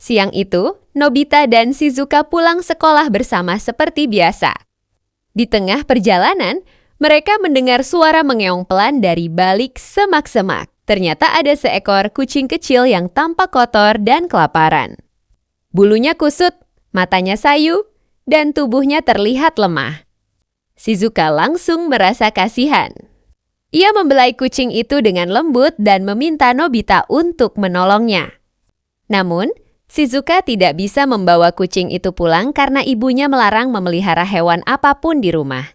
Siang itu, Nobita dan Shizuka pulang sekolah bersama seperti biasa. Di tengah perjalanan, mereka mendengar suara mengeong pelan dari balik semak-semak. Ternyata ada seekor kucing kecil yang tampak kotor dan kelaparan. Bulunya kusut, matanya sayu, dan tubuhnya terlihat lemah. Shizuka langsung merasa kasihan. Ia membelai kucing itu dengan lembut dan meminta Nobita untuk menolongnya. Namun, Shizuka tidak bisa membawa kucing itu pulang karena ibunya melarang memelihara hewan apapun di rumah.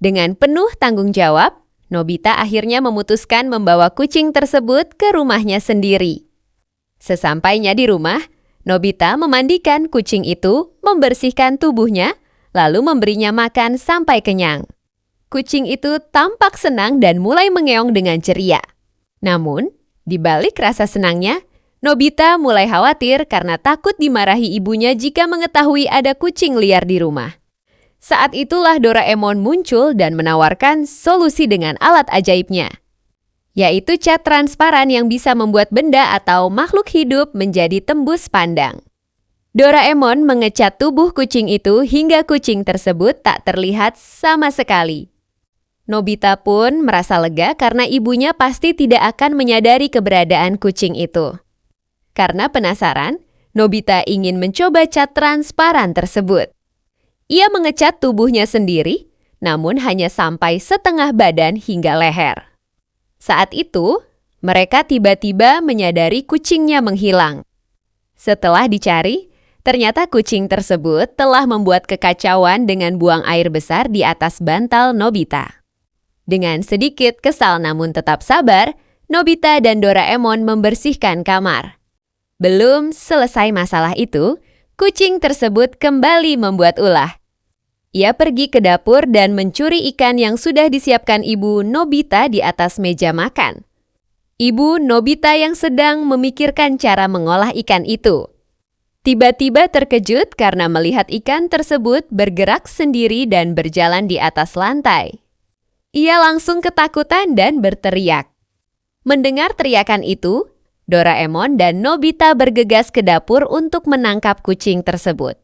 Dengan penuh tanggung jawab, Nobita akhirnya memutuskan membawa kucing tersebut ke rumahnya sendiri. Sesampainya di rumah, Nobita memandikan kucing itu, membersihkan tubuhnya, lalu memberinya makan sampai kenyang. Kucing itu tampak senang dan mulai mengeong dengan ceria. Namun, di balik rasa senangnya, Nobita mulai khawatir karena takut dimarahi ibunya jika mengetahui ada kucing liar di rumah. Saat itulah Doraemon muncul dan menawarkan solusi dengan alat ajaibnya, yaitu cat transparan yang bisa membuat benda atau makhluk hidup menjadi tembus pandang. Doraemon mengecat tubuh kucing itu hingga kucing tersebut tak terlihat sama sekali. Nobita pun merasa lega karena ibunya pasti tidak akan menyadari keberadaan kucing itu. Karena penasaran, Nobita ingin mencoba cat transparan tersebut. Ia mengecat tubuhnya sendiri, namun hanya sampai setengah badan hingga leher. Saat itu, mereka tiba-tiba menyadari kucingnya menghilang. Setelah dicari, ternyata kucing tersebut telah membuat kekacauan dengan buang air besar di atas bantal Nobita. Dengan sedikit kesal namun tetap sabar, Nobita dan Doraemon membersihkan kamar. Belum selesai masalah itu, kucing tersebut kembali membuat ulah. Ia pergi ke dapur dan mencuri ikan yang sudah disiapkan ibu Nobita di atas meja makan. Ibu Nobita yang sedang memikirkan cara mengolah ikan itu tiba-tiba terkejut karena melihat ikan tersebut bergerak sendiri dan berjalan di atas lantai. Ia langsung ketakutan dan berteriak. Mendengar teriakan itu, Doraemon dan Nobita bergegas ke dapur untuk menangkap kucing tersebut.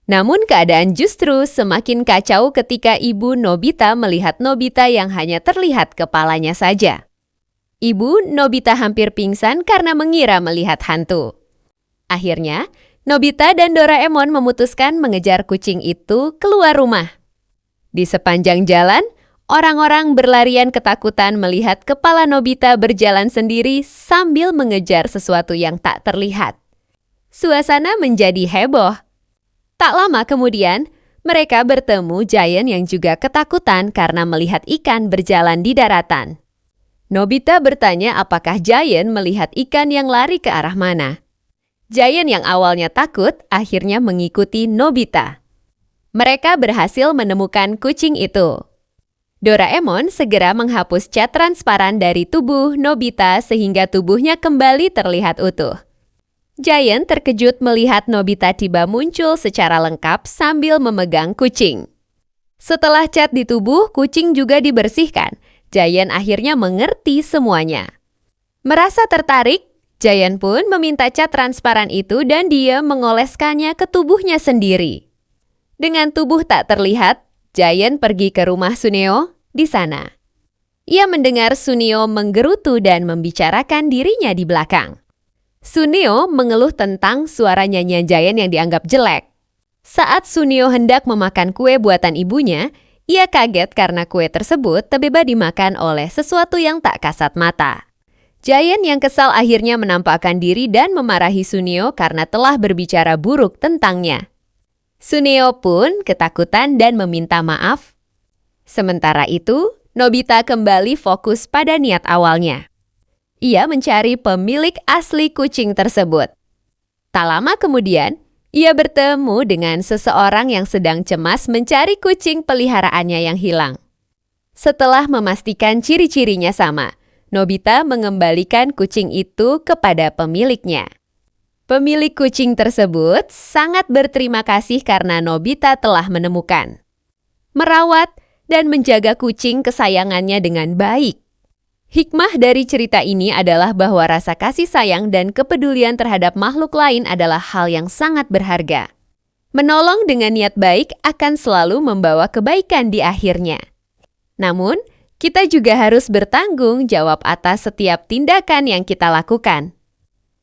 Namun keadaan justru semakin kacau ketika ibu Nobita melihat Nobita yang hanya terlihat kepalanya saja. Ibu Nobita hampir pingsan karena mengira melihat hantu. Akhirnya, Nobita dan Doraemon memutuskan mengejar kucing itu keluar rumah. Di sepanjang jalan, orang-orang berlarian ketakutan melihat kepala Nobita berjalan sendiri sambil mengejar sesuatu yang tak terlihat. Suasana menjadi heboh. Tak lama kemudian, mereka bertemu Giant yang juga ketakutan karena melihat ikan berjalan di daratan. Nobita bertanya apakah Giant melihat ikan yang lari ke arah mana. Giant yang awalnya takut akhirnya mengikuti Nobita. Mereka berhasil menemukan kucing itu. Doraemon segera menghapus cat transparan dari tubuh Nobita sehingga tubuhnya kembali terlihat utuh. Giant terkejut melihat Nobita tiba muncul secara lengkap sambil memegang kucing. Setelah cat di tubuh, kucing juga dibersihkan. Giant akhirnya mengerti semuanya. Merasa tertarik, Giant pun meminta cat transparan itu dan dia mengoleskannya ke tubuhnya sendiri. Dengan tubuh tak terlihat, Giant pergi ke rumah Suneo di sana. Ia mendengar Suneo menggerutu dan membicarakan dirinya di belakang. Suneo mengeluh tentang suara nyanyian Giant yang dianggap jelek. Saat Suneo hendak memakan kue buatan ibunya, ia kaget karena kue tersebut tiba-tiba dimakan oleh sesuatu yang tak kasat mata. Giant yang kesal akhirnya menampakkan diri dan memarahi Suneo karena telah berbicara buruk tentangnya. Suneo pun ketakutan dan meminta maaf. Sementara itu, Nobita kembali fokus pada niat awalnya. Ia mencari pemilik asli kucing tersebut. Tak lama kemudian, ia bertemu dengan seseorang yang sedang cemas mencari kucing peliharaannya yang hilang. Setelah memastikan ciri-cirinya sama, Nobita mengembalikan kucing itu kepada pemiliknya. Pemilik kucing tersebut sangat berterima kasih karena Nobita telah menemukan, merawat, dan menjaga kucing kesayangannya dengan baik. Hikmah dari cerita ini adalah bahwa rasa kasih sayang dan kepedulian terhadap makhluk lain adalah hal yang sangat berharga. Menolong dengan niat baik akan selalu membawa kebaikan di akhirnya. Namun, kita juga harus bertanggung jawab atas setiap tindakan yang kita lakukan,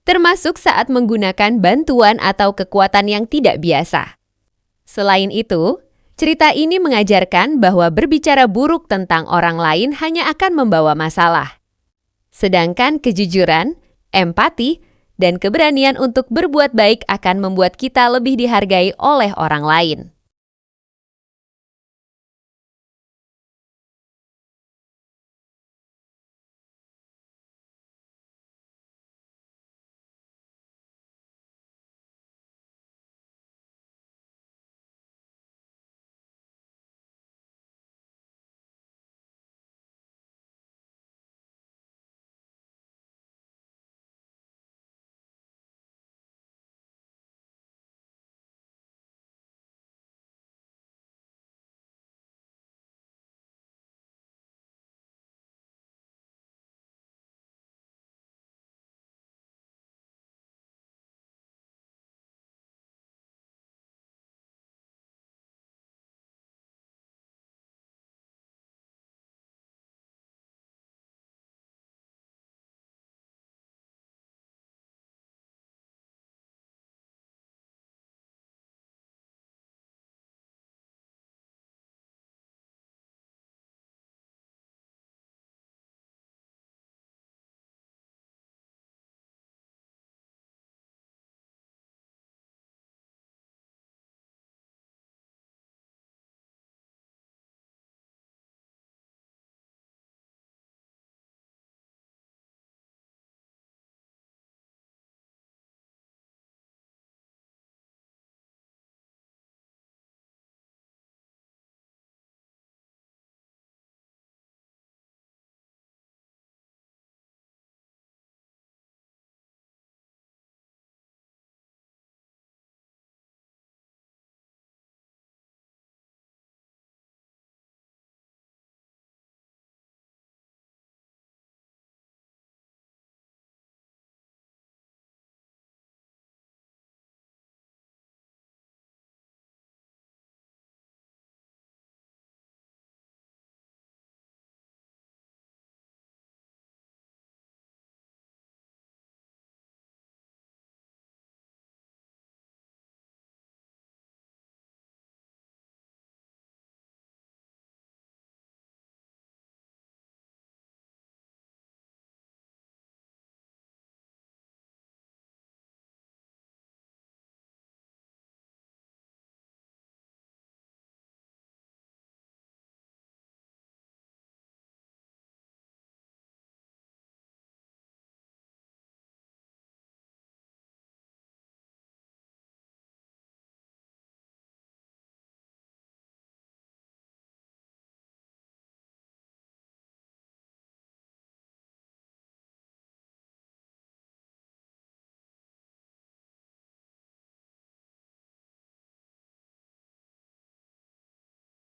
termasuk saat menggunakan bantuan atau kekuatan yang tidak biasa. Selain itu, cerita ini mengajarkan bahwa berbicara buruk tentang orang lain hanya akan membawa masalah. Sedangkan kejujuran, empati, dan keberanian untuk berbuat baik akan membuat kita lebih dihargai oleh orang lain.